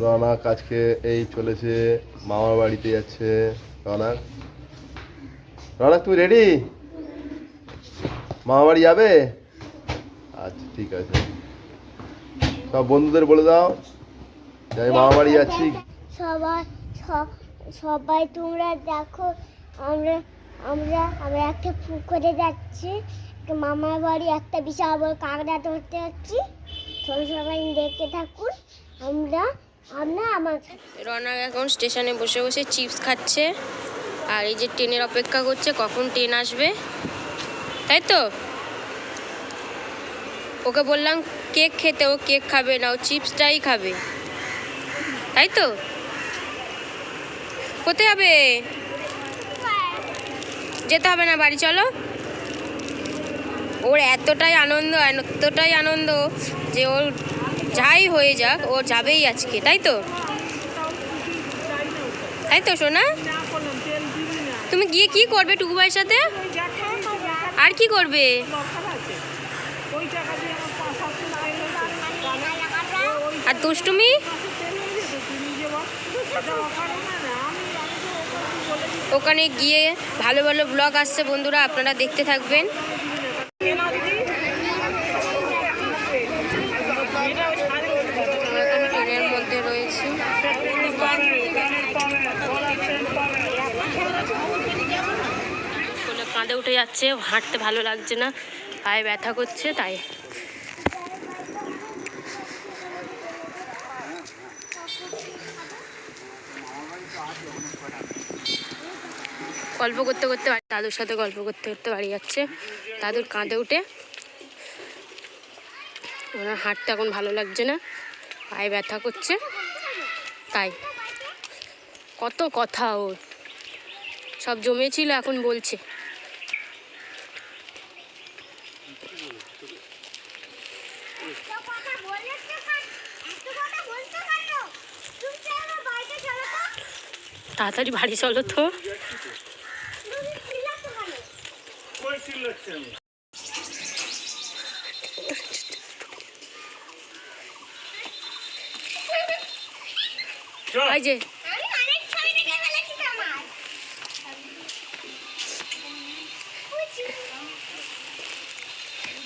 রনাক আজকে এই চলেছে মামার বাড়িতে যাচ্ছে। রনাক, রনাক তুমি রেডি? মামা বাড়ি যাবে? আচ্ছা ঠিক আছে, সব বন্ধুদের বলে দাও যে আমি মামা বাড়ি যাচ্ছি। সবাই সবাই তোমরা দেখো, আমরা আমরা আমরা একটা পুকুরে যাচ্ছি, মামার বাড়ি একটা বিশাল বড় কাঁকড়া ধরতে যাচ্ছি। সবাই দেখতে থাকুন। আমরা আমরা আমার রনা এখন স্টেশনে বসে বসে চিপস খাচ্ছে আর এই যে ট্রেনের অপেক্ষা করছে কখন ট্রেন আসবে, তাই তো? ওকে বললাম কেক খেতে, ও কেক খাবে না, ও চিপসটাই খাবে, তাই তো? কোথায় যাবে? যেতে হবে না, বাড়ি চলো। ওর এতটাই আনন্দ যে ওর যাই হয়ে যাক ও যাবেই আজকে, তাই তো? তাই তো সোনা? তুমি গিয়ে কি করবে টুকু ভাইয়ের সাথে? আর কি করবে? আর দুষ্টুমি? ওখানে গিয়ে ভালো ভালো ব্লগ আসছে বন্ধুরা, আপনারা দেখতে থাকবেন। ট্রেনের মধ্যে রয়েছে, কাঁধে উঠে যাচ্ছে, হাঁটতে ভালো লাগছে না, পায়ে ব্যথা করছে, তাই গল্প করতে করতে দাদুর সাথে গল্প করতে করতে বাড়ি যাচ্ছে। দাদুর কাঁধে উঠে, ওনার হাঁটতে এখন ভালো লাগছে না, পায়ে ব্যথা করছে, তাই কত কথা ওর সব জমেছিল এখন বলছে। তাড়াতাড়ি বাড়ি চলো তো।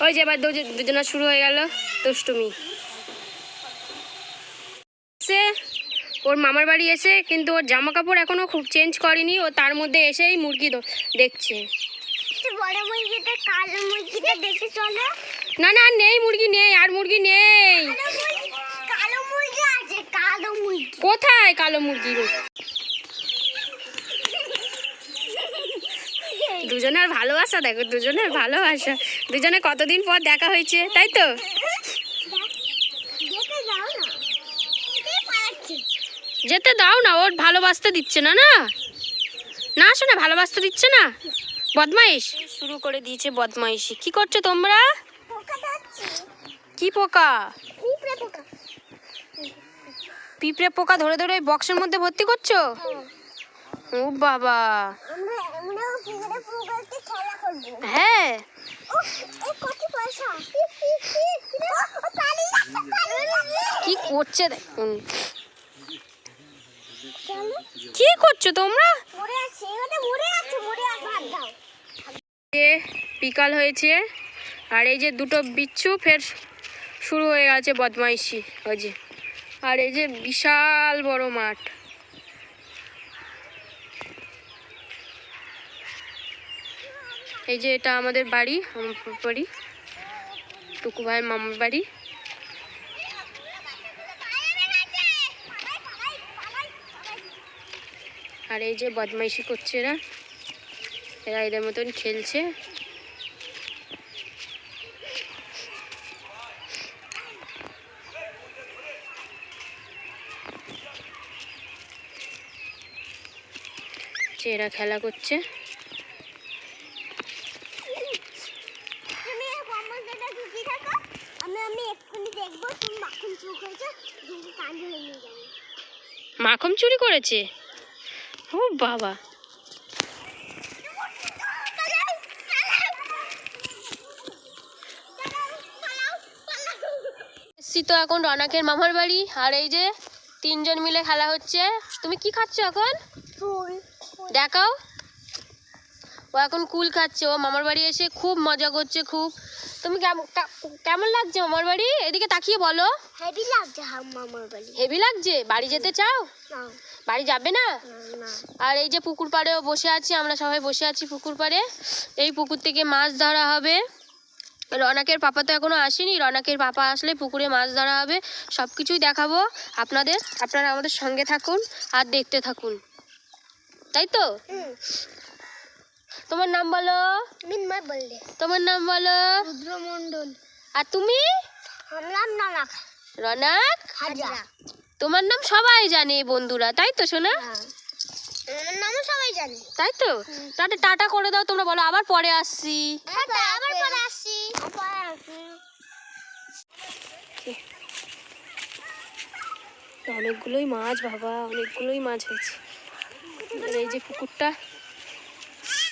ওই যে এবার দুজনা শুরু হয়ে গেল দুষ্টুমি। ওর মামার বাড়ি এসে কিন্তু ওর জামা কাপড় এখনো খুব চেঞ্জ করেনি, ও তার মধ্যে এসেই মুরগি দেখছে। বড় মুরগিটা কালো মুরগিটা দেখে চলো। না না নেই, মুরগি নেই, আর মুরগি নেই। কালো মুরগি আছে, কালো মুরগি কোথায়? কালো মুরগি দুজনের ভালোবাসা দেখো, দুজনের ভালোবাসা, দুজনে কতদিন পর দেখা হয়েছে, তাই তো? যেতে দাও না, ওর ভালোবাসতে দিচ্ছে না। না না শোনা, ভালোবাসতে দিচ্ছে না, বদমাইশ শুরু করে দিয়েছে বদমাইশি। কি করছো তোমরা? কি পোকা? পিঁপড়ে পোকা ধরে ধরে বক্সের মধ্যে ভর্তি করছো? ও বাবা, হ্যাঁ কি করছে দেখুন। কি করছো তোমরা? বিকাল হয়েছে আর এই যে দুটো বিচ্ছু ফের শুরু হয়ে গেছে বদমাইশি। ওই যে, আর এই যে বিশাল বড় মাঠ, এই যে এটা আমাদের বাড়ি, আমার বাড়ি, টুকু ভাইয়ের মামার বাড়ি। আর এই যে বদমাইশি করছে এরা, এরা এদের মতন খেলছে। এরা খেলা করছে। মাখন চুরি করেছে? ও বাবা, এসছি তো এখন রনাকের মামার বাড়ি। আর এই যে তিনজন মিলে খেলা হচ্ছে। তুমি কি খাচ্ছ এখন? ফুল দেখাও। ও এখন কুল খাচ্ছে। ও মামার বাড়ি এসে খুব মজা করছে খুব। তুমি কেমন লাগছে মামার বাড়ি? এদিকে তাকিয়ে বলো। হেভি লাগছে মামার বাড়ি। হেভি লাগছে? বাড়ি যেতে চাও? না বাড়ি যাবে না? না আর এই যে পুকুর পাড়েও বসে আছি, আমরা সবাই বসে আছি পুকুর পাড়ে। এই পুকুর থেকে মাছ ধরা হবে। রনাকের পাপা তো এখনো আসেনি, রনাকের পাপা আসলে পুকুরে মাছ ধরা হবে। সব কিছুই দেখাবো আপনাদের, আপনারা আমাদের সঙ্গে থাকুন আর দেখতে থাকুন, তাই তো? তোমার নাম বলো। মিনময় বললে। তোমার নাম বলো। রুদ্রমণ্ডল। আর তুমি? আমার নাম নানাক। রনাক হাজরা। তোমার নাম সবাই জানে বন্ধুরা, তাই তো সোনা? আমার নামও সবাই জানে। তাই তো? তাহলে টাটা করে দাও, তোমরা বলো আবার পরে আসছি। আবার পরে আসছি। অনেকগুলোই মাছ বাবা, অনেকগুলোই মাছ হয়েছে। আর এই যে পুকুরটা